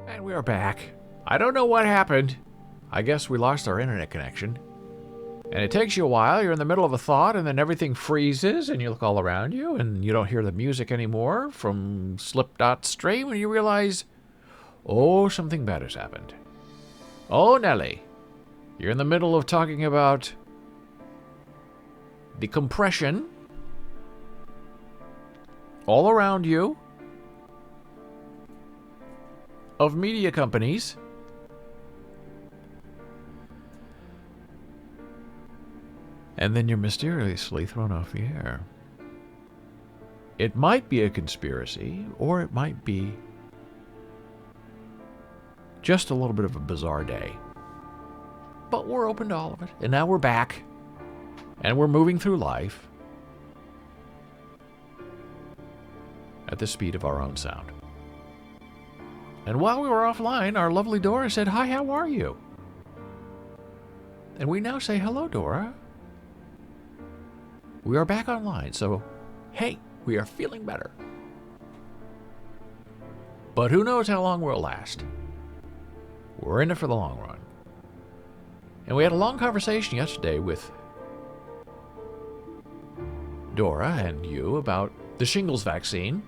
And we are back. I don't know what happened. I guess we lost our internet connection. And it takes you a while. You're in the middle of a thought, and then everything freezes, and you look all around you, and you don't hear the music anymore from Slipknot Stream, and you realize, oh, something bad has happened. Oh, Nelly. You're in the middle of talking about the compression all around you of media companies and then you're mysteriously thrown off the air. It might be a conspiracy, or it might be just a little bit of a bizarre day. But we're open to all of it, and now we're back, and we're moving through life at the speed of our own sound. And while we were offline, our lovely Dora said, "Hi, how are you?" And we now say, "Hello, Dora. We are back online, so, hey, we are feeling better." But who knows how long we'll last. We're in it for the long run. And we had a long conversation yesterday with Dora and you about the shingles vaccine,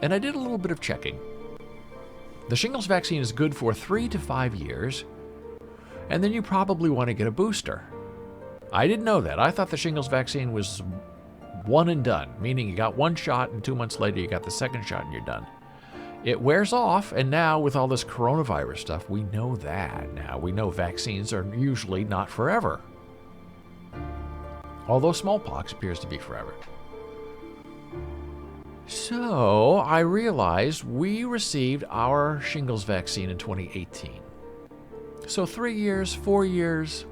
and I did a little bit of checking. The shingles vaccine is good for 3 to 5 years, and then you probably want to get a booster. I didn't know that. I thought the shingles vaccine was one and done, meaning you got one shot and 2 months later you got the second shot and you're done. It wears off, and now with all this coronavirus stuff, we know that now. We know vaccines are usually not forever. Although smallpox appears to be forever. So I realized we received our shingles vaccine in 2018. So 3 years, 4 years.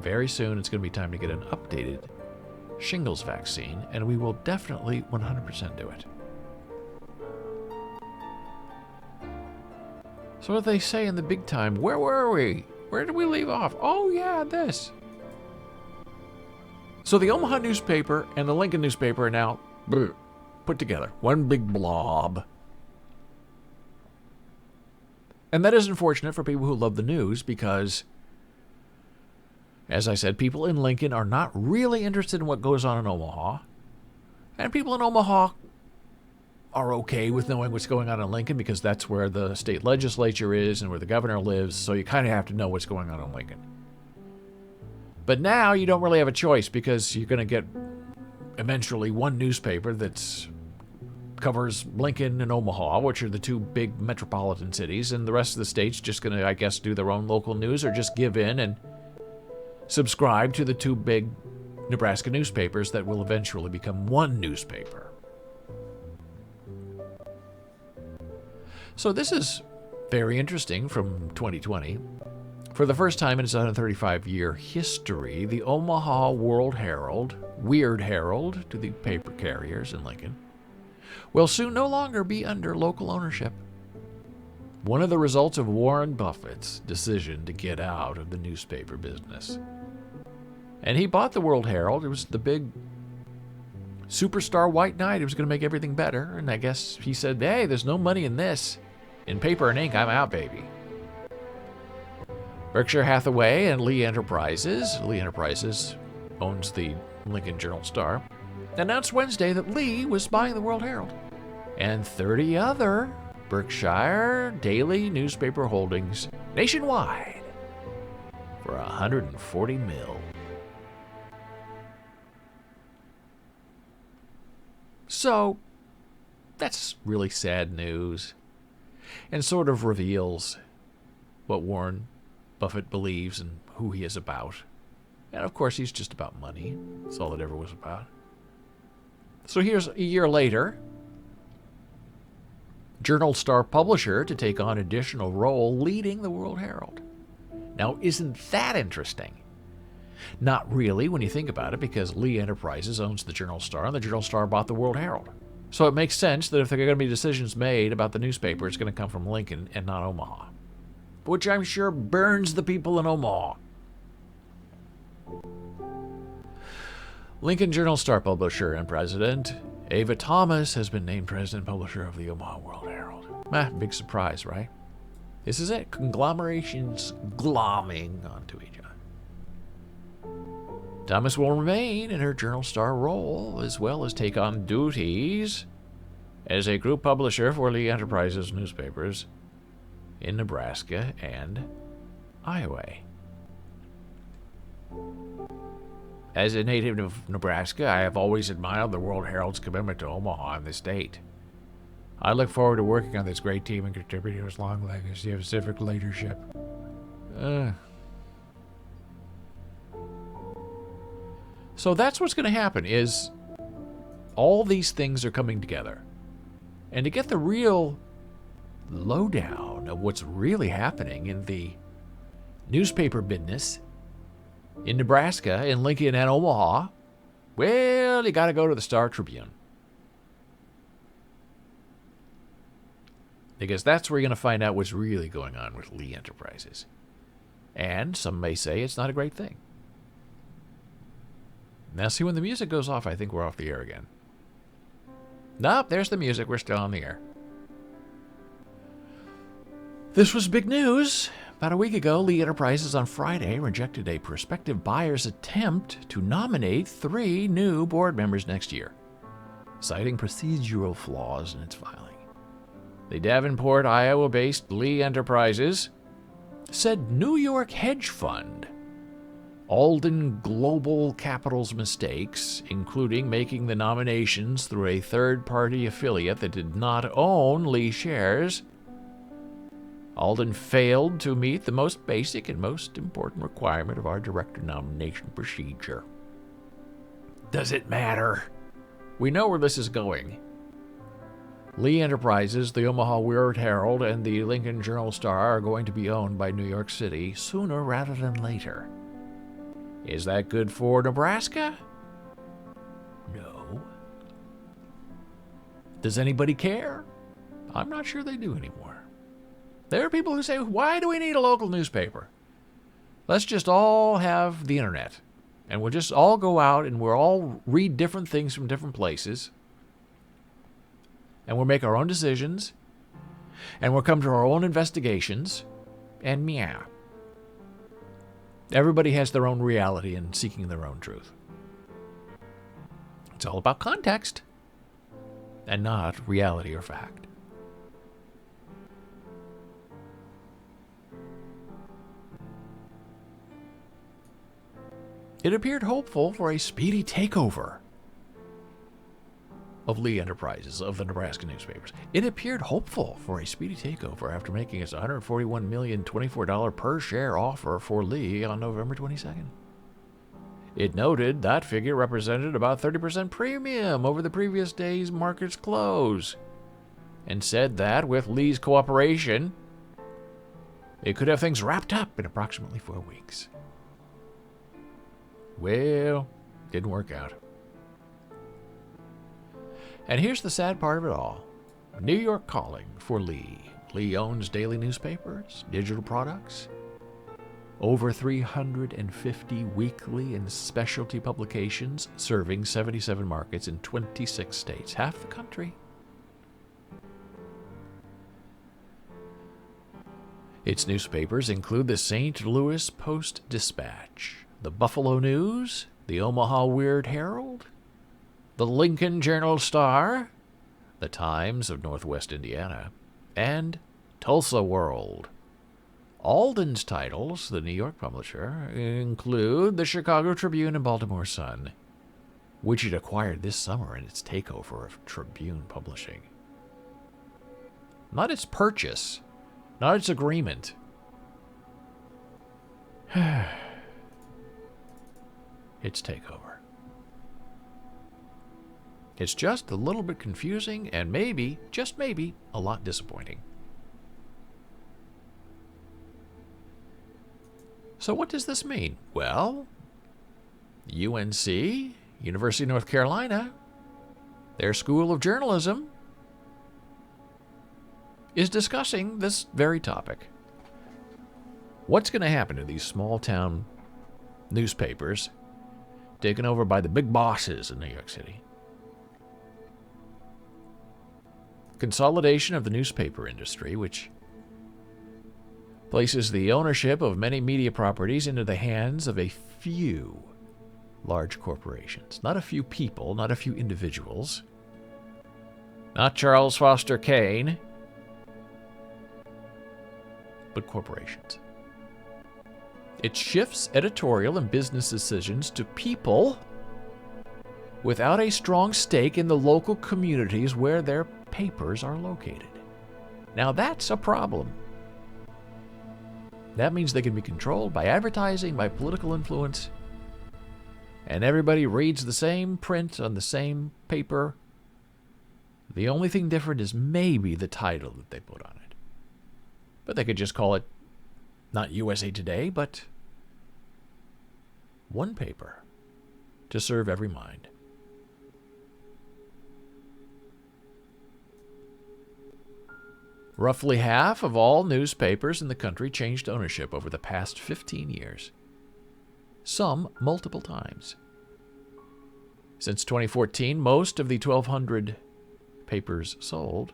Very soon it's going to be time to get an updated shingles vaccine, and we will definitely 100% do it. So what they say in the big time, where were we? Where did we leave off? Oh yeah, this. So the Omaha newspaper and the Lincoln newspaper are now put together. One big blob. And that is unfortunate for people who love the news because, as I said, people in Lincoln are not really interested in what goes on in Omaha. And people in Omaha are okay with knowing what's going on in Lincoln because that's where the state legislature is and where the governor lives, so you kind of have to know what's going on in Lincoln. But now you don't really have a choice because you're going to get eventually one newspaper that covers Lincoln and Omaha, which are the two big metropolitan cities, and the rest of the state's just going to, I guess, do their own local news or just give in and subscribe to the two big Nebraska newspapers that will eventually become one newspaper. So this is very interesting from 2020. For the first time in its 135-year history, the Omaha World Herald, Weird Herald to the paper carriers in Lincoln, will soon no longer be under local ownership. One of the results of Warren Buffett's decision to get out of the newspaper business. And he bought the World Herald. It was the big superstar white knight. It was going to make everything better. And I guess he said, hey, there's no money in this. In paper and ink, I'm out, baby. Berkshire Hathaway and Lee Enterprises owns the Lincoln Journal-Star, announced Wednesday that Lee was buying the World Herald and 30 other Berkshire daily newspaper holdings nationwide for $140 million. So, that's really sad news and sort of reveals what Warren Buffett believes and who he is about. And of course, he's just about money. That's all it ever was about. So here's a year later, Journal-Star publisher to take on additional role leading the World Herald. Now, isn't that interesting? Not really when you think about it, because Lee Enterprises owns the Journal-Star, and the Journal-Star bought the World Herald. So it makes sense that if there are going to be decisions made about the newspaper, it's going to come from Lincoln and not Omaha. Which I'm sure burns the people in Omaha. Lincoln Journal-Star publisher and president Ava Thomas has been named president and publisher of the Omaha World Herald. Big surprise, right? This is it. Conglomerations glomming onto each other. Thomas will remain in her Journal Star role, as well as take on duties as a group publisher for Lee Enterprises newspapers in Nebraska and Iowa. As a native of Nebraska, I have always admired the World Herald's commitment to Omaha and the state. I look forward to working on this great team and contributing to its long legacy of civic leadership. So that's what's going to happen, is all these things are coming together. And to get the real lowdown of what's really happening in the newspaper business in Nebraska, in Lincoln, and Omaha, well, you got to go to the Star Tribune. Because that's where you're going to find out what's really going on with Lee Enterprises. And some may say it's not a great thing. Now, see, when the music goes off, I think we're off the air again. Nope, there's the music. We're still on the air. This was big news. About a week ago, Lee Enterprises on Friday rejected a prospective buyer's attempt to nominate 3 new board members next year, citing procedural flaws in its filing. The Davenport, Iowa-based Lee Enterprises said New York hedge fund Alden Global Capital's mistakes, including making the nominations through a third-party affiliate that did not own Lee shares. Alden failed to meet the most basic and most important requirement of our director nomination procedure. Does it matter? We know where this is going. Lee Enterprises, the Omaha World-Herald, and the Lincoln Journal-Star are going to be owned by New York City sooner rather than later. Is that good for Nebraska? No. Does anybody care? I'm not sure they do anymore. There are people who say, why do we need a local newspaper? Let's just all have the internet. And we'll just all go out and we'll all read different things from different places. And we'll make our own decisions. And we'll come to our own investigations. And meow. Everybody has their own reality and seeking their own truth. It's all about context. And not reality or fact. It appeared hopeful for a speedy takeover of Lee Enterprises, of the Nebraska newspapers. It appeared hopeful for a speedy takeover after making its $141,024 per share offer for Lee on November 22nd. It noted that figure represented about 30% premium over the previous day's market's close, and said that with Lee's cooperation, it could have things wrapped up in approximately 4 weeks. Well, didn't work out. And here's the sad part of it all. New York calling for Lee. Lee owns daily newspapers, digital products, over 350 weekly and specialty publications serving 77 markets in 26 states, half the country. Its newspapers include the St. Louis Post-Dispatch, the Buffalo News, the Omaha World-Herald, the Lincoln Journal-Star, the Times of Northwest Indiana, and Tulsa World. Alden's titles, the New York publisher, include the Chicago Tribune and Baltimore Sun, which it acquired this summer in its takeover of Tribune Publishing. Not its purchase, not its agreement. Its takeover. It's just a little bit confusing and maybe, just maybe, a lot disappointing. So what does this mean? Well, UNC, University of North Carolina, their School of Journalism, is discussing this very topic. What's going to happen to these small town newspapers taken over by the big bosses in New York City? consolidation of the newspaper industry, which places the ownership of many media properties into the hands of a few large corporations. Not a few people, not a few individuals, not Charles Foster Kane, but corporations. It shifts editorial and business decisions to people without a strong stake in the local communities where their papers are located. Now that's a problem. That means they can be controlled by advertising, by political influence, and everybody reads the same print on the same paper. The only thing different is maybe the title that they put on it. But they could just call it not USA Today, but one paper to serve every mind. Roughly half of all newspapers in the country changed ownership over the past 15 years, some multiple times. Since 2014, most of the 1,200 papers sold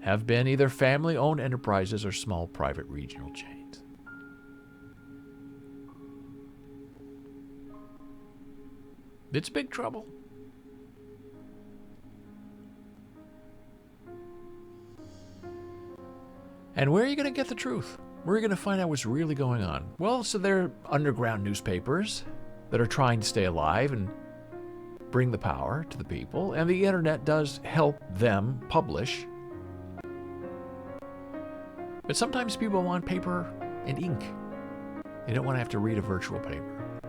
have been either family-owned enterprises or small private regional chains. It's big trouble. And where are you going to get the truth? Where are you going to find out what's really going on? Well, so there are underground newspapers that are trying to stay alive and bring the power to the people, and the internet does help them publish. But sometimes people want paper and ink. They don't want to have to read a virtual paper.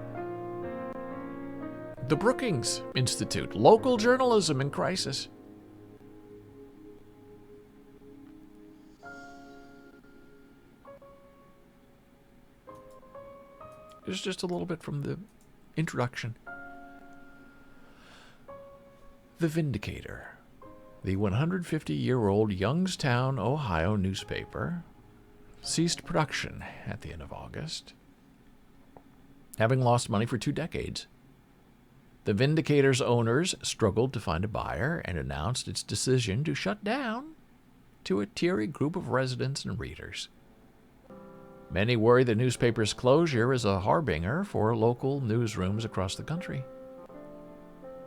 The Brookings Institute, local journalism in crisis. Here's just a little bit from the introduction. The Vindicator, the 150-year-old Youngstown, Ohio newspaper, ceased production at the end of August, having lost money for 2 decades. The Vindicator's owners struggled to find a buyer and announced its decision to shut down to a teary group of residents and readers. Many worry the newspaper's closure is a harbinger for local newsrooms across the country.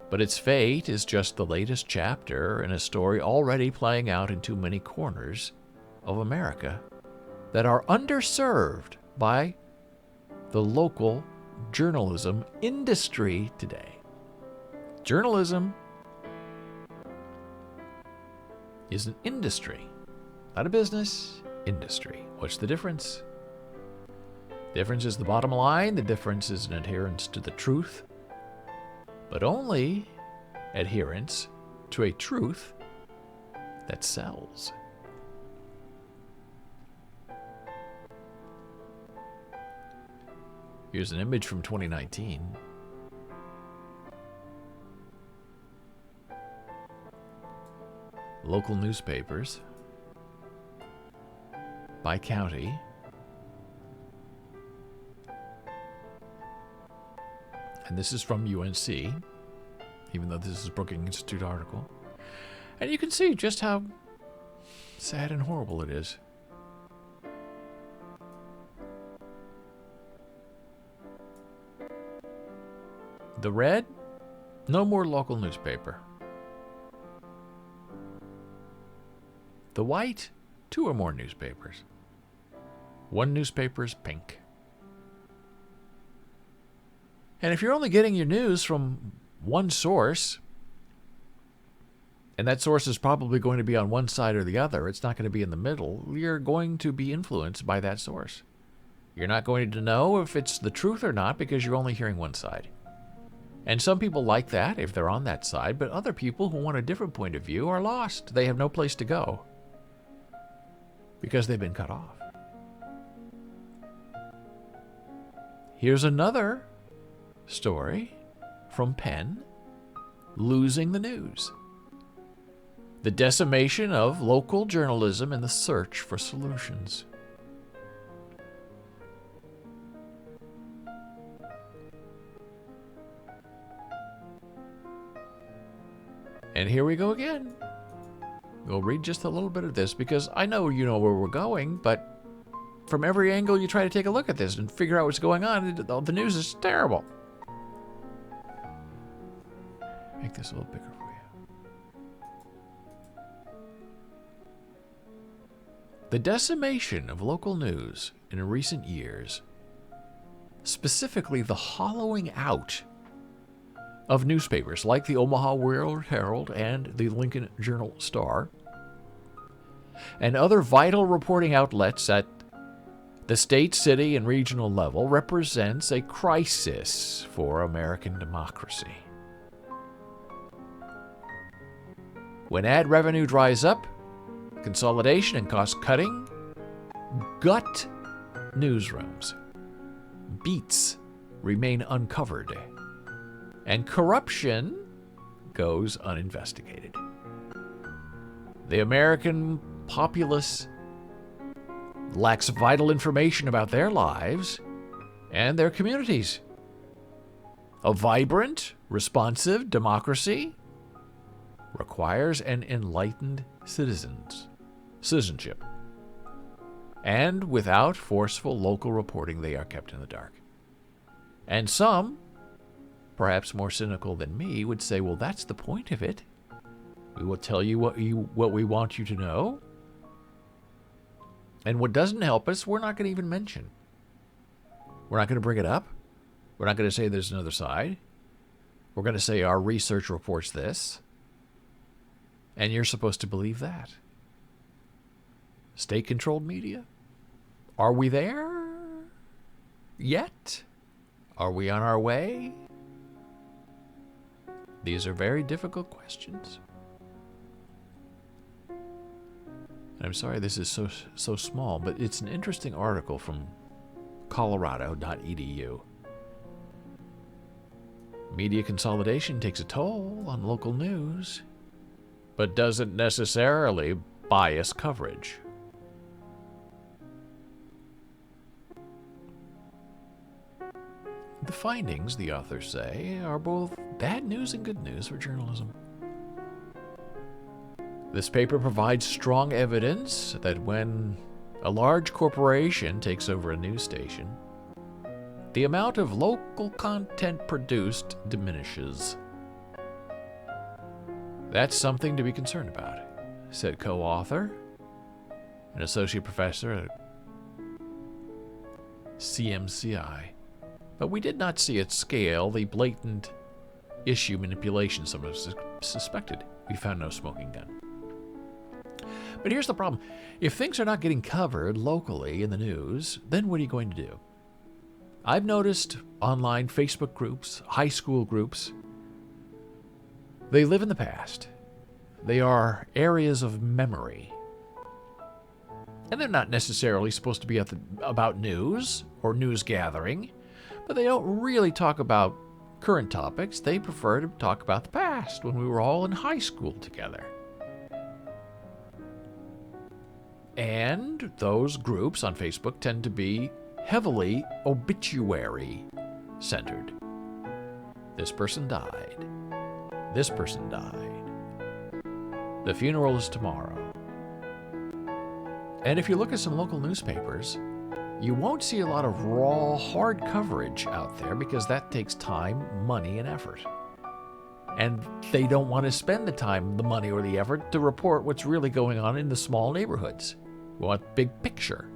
But its fate is just the latest chapter in a story already playing out in too many corners of America that are underserved by the local journalism industry today. Journalism is an industry, not a business, industry. What's the difference? The difference is the bottom line. The difference is an adherence to the truth, but only adherence to a truth that sells. Here's an image from 2019. Local newspapers by county. And this is from UNC, even though this is a Brookings Institute article. And you can see just how sad and horrible it is. The red, no more local newspaper. The white, 2 or more newspapers. 1 newspaper's pink. And if you're only getting your news from one source, and that source is probably going to be on one side or the other, it's not going to be in the middle, you're going to be influenced by that source. You're not going to know if it's the truth or not because you're only hearing one side. And some people like that if they're on that side, but other people who want a different point of view are lost. They have no place to go because they've been cut off. Here's another story from Penn, losing the news. The decimation of local journalism and the search for solutions. And here we go again. We'll read just a little bit of this because I know you know where we're going, but from every angle you try to take a look at this and figure out what's going on, the news is terrible. Make this a little bigger for you. The decimation of local news in recent years, specifically the hollowing out of newspapers like the Omaha World-Herald and the Lincoln Journal-Star, and other vital reporting outlets at the state, city, and regional level, represents a crisis for American democracy. When ad revenue dries up, consolidation and cost-cutting gut newsrooms, beats remain uncovered, and corruption goes uninvestigated. The American populace lacks vital information about their lives and their communities. A vibrant, responsive democracy requires an enlightened citizenship. And without forceful local reporting, they are kept in the dark. And some, perhaps more cynical than me, would say, well, that's the point of it. We will tell you what we want you to know. And what doesn't help us, we're not going to even mention. We're not going to bring it up. We're not going to say there's another side. We're going to say our research reports this. And you're supposed to believe that. State-controlled media? Are we there yet? Are we on our way? These are very difficult questions. I'm sorry this is so small, but it's an interesting article from colorado.edu. Media consolidation takes a toll on local news, but doesn't necessarily bias coverage. The findings, the authors say, are both bad news and good news for journalism. This paper provides strong evidence that when a large corporation takes over a news station, the amount of local content produced diminishes. That's something to be concerned about, said co-author, an associate professor at CMCI. But we did not see at scale the blatant issue manipulation some of us suspected. We found no smoking gun. But here's the problem. If things are not getting covered locally in the news, then what are you going to do? I've noticed online Facebook groups, high school groups, they live in the past. They are areas of memory. And they're not necessarily supposed to be about news or news gathering, but they don't really talk about current topics. They prefer to talk about the past when we were all in high school together. And those groups on Facebook tend to be heavily obituary centered. This person died. This person died. The funeral is tomorrow. And if you look at some local newspapers, you won't see a lot of raw, hard coverage out there because that takes time, money, and effort. And they don't want to spend the time, the money, or the effort to report what's really going on in the small neighborhoods. We want big picture.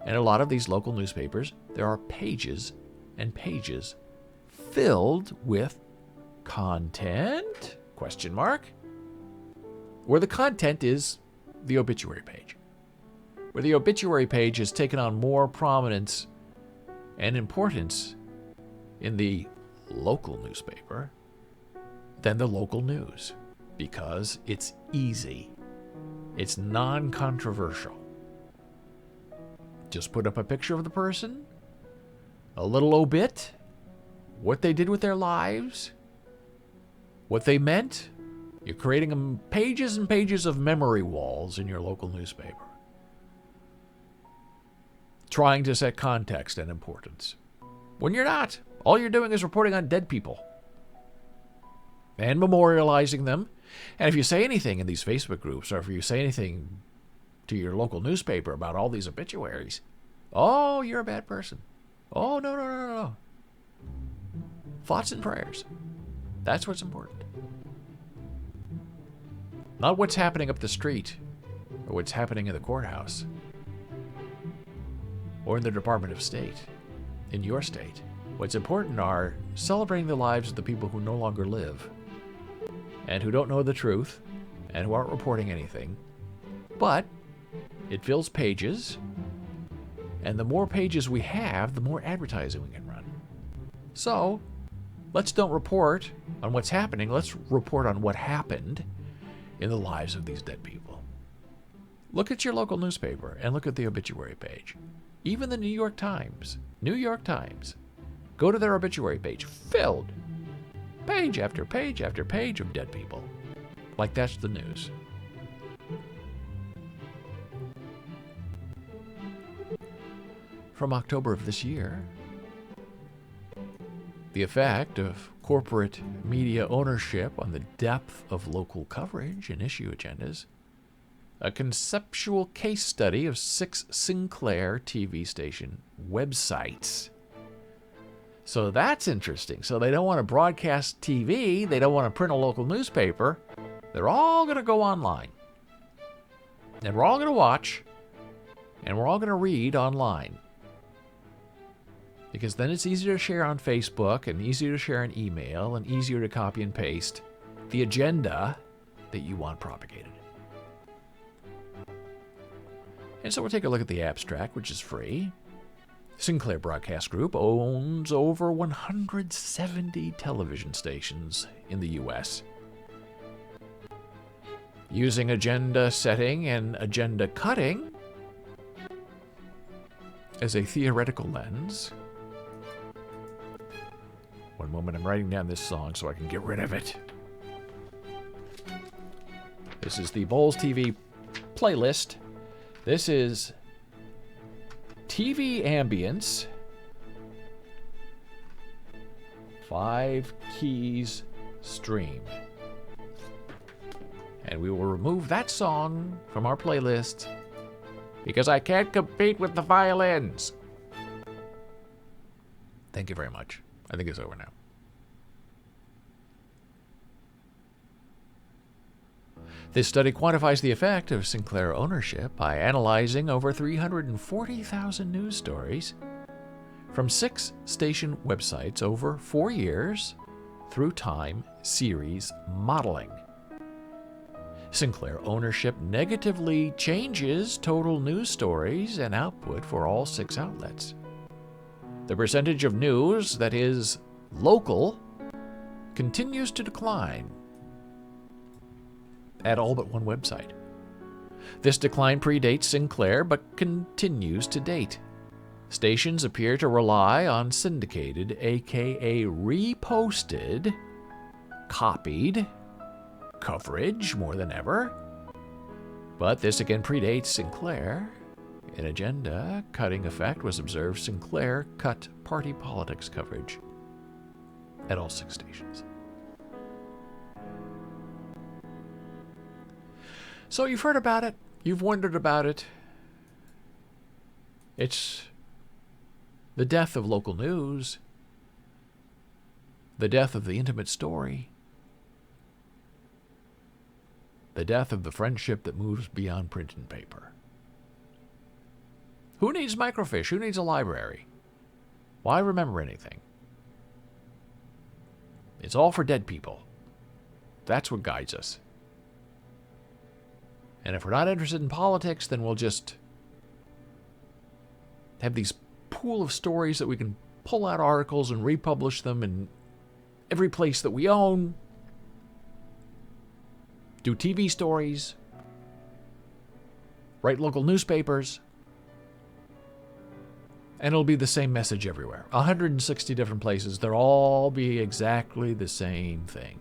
And a lot of these local newspapers, there are pages and pages filled with content, question mark, where the content is the obituary page. Where the obituary page has taken on more prominence and importance in the local newspaper than the local news because it's easy. It's non-controversial. Just put up a picture of the person, a little obit, what they did with their lives, what they meant. You're creating pages and pages of memory walls in your local newspaper, trying to set context and importance. When you're not. All you're doing is reporting on dead people. and memorializing them. And if you say anything in these Facebook groups, or if you say anything to your local newspaper about all these obituaries, oh, you're a bad person. Oh, no, no, no, no, no. Thoughts and prayers. That's what's important. Not what's happening up the street, or what's happening in the courthouse, or in the Department of State, in your state. What's important are celebrating the lives of the people who no longer live, and who don't know the truth, and who aren't reporting anything. But it fills pages, and the more pages we have, the more advertising we can run. So, let's don't report on what's happening, let's report on what happened in the lives of these dead people. Look at your local newspaper and look at the obituary page. Even the New York Times, go to their obituary page, filled, page after page after page of dead people. Like that's the news. From October of this year, the effect of corporate media ownership on the depth of local coverage and issue agendas. A conceptual case study of 6 Sinclair TV station websites. So that's interesting. So they don't want to broadcast TV. They don't want to print a local newspaper. They're all going to go online. And we're all going to watch. And we're all going to read online. Because then it's easier to share on Facebook and easier to share an email and easier to copy and paste the agenda that you want propagated. And so we'll take a look at the abstract, which is free. Sinclair Broadcast Group owns over 170 television stations in the U.S. Using agenda setting and agenda cutting as a theoretical lens. One moment, I'm writing down this song so I can get rid of it. This is the Boles TV playlist. This is TV ambience. 5 keys stream. And we will remove that song from our playlist because I can't compete with the violins. Thank you very much. I think it's over now. This study quantifies the effect of Sinclair ownership by analyzing over 340,000 news stories from 6 station websites over 4 years through time series modeling. Sinclair ownership negatively changes total news stories and output for all 6 outlets. The percentage of news that is local continues to decline at all but one website. This decline predates Sinclair but continues to date. Stations appear to rely on syndicated, aka reposted, copied coverage more than ever. But this again predates Sinclair. An agenda cutting effect was observed. Sinclair cut party politics coverage at all 6 stations. So you've heard about it. You've wondered about it. It's the death of local news, the death of the intimate story, the death of the friendship that moves beyond print and paper. Who needs microfiche? Who needs a library? Why remember anything? It's all for dead people. That's what guides us. And if we're not interested in politics, then we'll just have these pool of stories that we can pull out articles and republish them in every place that we own. Do TV stories. Write local newspapers. And it'll be the same message everywhere. 160 different places. They'll all be exactly the same thing.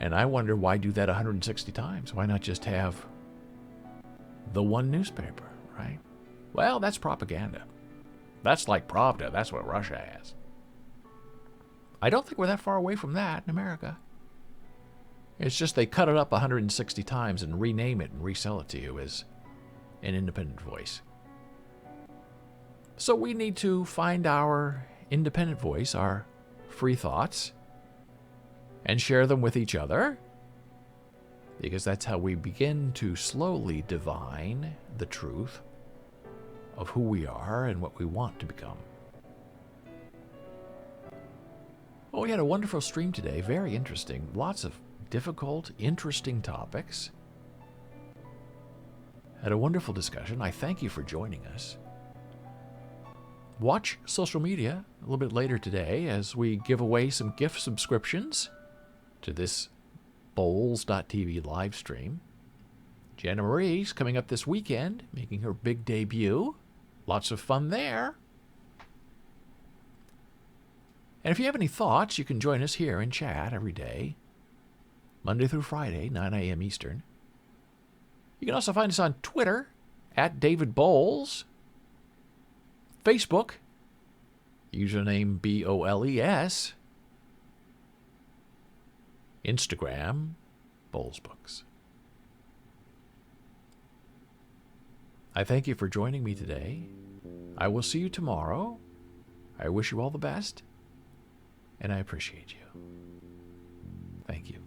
And I wonder, why do that 160 times? Why not just have the one newspaper, right? Well, that's propaganda. That's like Pravda. That's what Russia has. I don't think we're that far away from that in America. It's just they cut it up 160 times and rename it and resell it to you as an independent voice. So we need to find our independent voice, our free thoughts, and share them with each other, because that's how we begin to slowly divine the truth of who we are and what we want to become. Well, we had a wonderful stream today, very interesting, lots of difficult, interesting topics. Had a wonderful discussion. I thank you for joining us. Watch social media a little bit later today as we give away some gift subscriptions to this Boles.tv live stream. Jana Marie's coming up this weekend, making her big debut. Lots of fun there. And if you have any thoughts, you can join us here in chat every day, Monday through Friday, 9 a.m. Eastern. You can also find us on Twitter, @David Boles. Facebook, username BOLES. Instagram, Boles Books. I thank you for joining me today. I will see you tomorrow. I wish you all the best, and I appreciate you. Thank you.